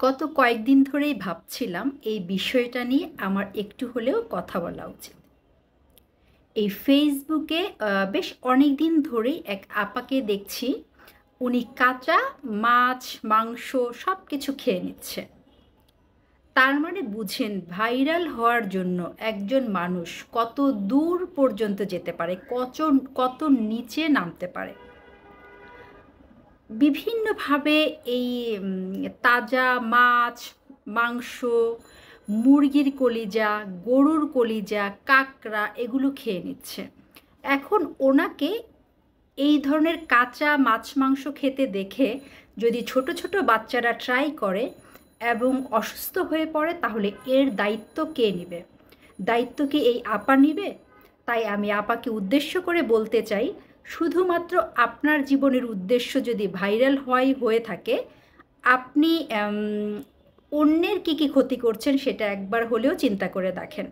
গত কয়েকদিন ধরেই ভাবছিলাম এই বিষয়টা নিয়ে আমার একটু হলেও কথা বলা উচিত। এই ফেসবুকে বেশ অনেক দিন ধরেই এক আপাকে দেখছি, উনি কাঁচা মাছ মাংস সব কিছু খেয়ে নিচ্ছে। তার মানে বুঝেন ভাইরাল হওয়ার জন্য একজন মানুষ কত দূর পর্যন্ত যেতে পারে, কত নিচে নামতে পারে। বিভিন্নভাবে এই তাজা মাছ, মাংস, মুরগির কলিজা, গরুর কলিজা, কাঁকড়া এগুলো খেয়ে নিচ্ছে। এখন ওনাকে এই ধরনের কাঁচা মাছ মাংস খেতে দেখে যদি ছোট ছোট বাচ্চারা ট্রাই করে এবং অসুস্থ হয়ে পড়ে, তাহলে এর দায়িত্ব কে নেবে? দায়িত্ব কি এই আপা নেবে? তাই আমি আপাকে উদ্দেশ্য করে বলতে চাই, শুধুমাত্র আপনার জীবনের উদ্দেশ্য যদি ভাইরাল হয়ে থাকে, আপনি অন্যের কী কী ক্ষতি করছেন সেটা একবার হলেও চিন্তা করে দেখেন।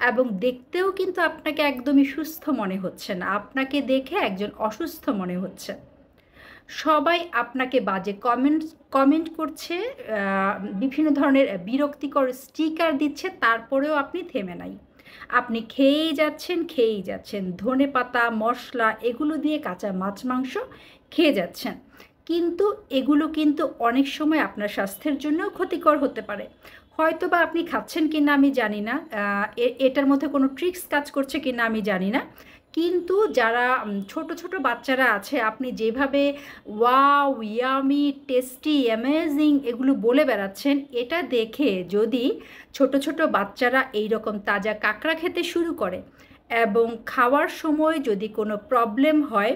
এবং দেখতেও কিন্তু আপনাকে একদমই সুস্থ মনে হচ্ছে না, আপনাকে দেখে একজন অসুস্থ মনে হচ্ছে। সবাই আপনাকে বাজে কমেন্ট করছে, বিভিন্ন ধরনের বিরক্তিকর স্টিকার দিচ্ছে, তারপরেও আপনি থেমে নাই। আপনি খেয়েই যাচ্ছেন ধনেপাতা মশলা এগুলো দিয়ে কাঁচা মাছ মাংস খেয়ে যাচ্ছেন। কিন্তু এগুলো কিন্তু অনেক সময় আপনার স্বাস্থ্যের জন্যও ক্ষতিকর হতে পারে। হয়তো বা আপনি খাচ্ছেন কি না আমি জানি না, এটার মধ্যে কোনো ট্রিক্স কাজ করছে কি না আমি জানি না, কিন্তু যারা ছোট ছোট বাচ্চারা আছে, আপনি যেভাবে ওয়াও, ইয়ামি, টেস্টি, অ্যামেজিং এগুলো বলে বেড়াচ্ছেন, এটা দেখে যদি ছোট ছোট বাচ্চারা এই রকম তাজা কাঁকড়া খেতে শুরু করে এবং খাওয়ার সময় যদি কোনো প্রবলেম হয়,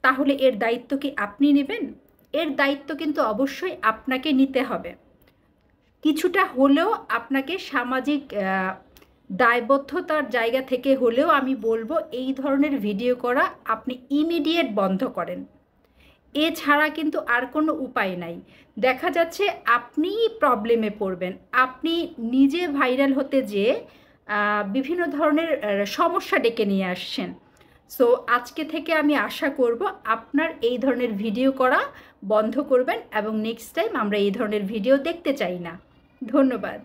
তাহলে এর দায়িত্ব কি আপনি নেবেন? এর দায়িত্ব কিন্তু অবশ্যই আপনাকে নিতে হবে। কিছুটা হলেও আপনাকে সামাজিক দায়বদ্ধতার জায়গা থেকে হলেও আমি বলবো, এই ধরনের ভিডিও করা আপনি ইমিডিয়েট বন্ধ করেন। এছাড়া কিন্তু আর কোনো উপায় নাই। দেখা যাচ্ছে আপনিই প্রবলেমে পড়বেন, আপনি নিজে ভাইরাল হতে যেয়ে বিভিন্ন ধরনের সমস্যা ডেকে নিয়ে আসছেন। সো আজকে থেকে আমি আশা করব আপনার এই ধরনের ভিডিও করা বন্ধ করবেন এবং নেক্সট টাইম আমরা এই ধরনের ভিডিও দেখতে চাই না। ধন্যবাদ।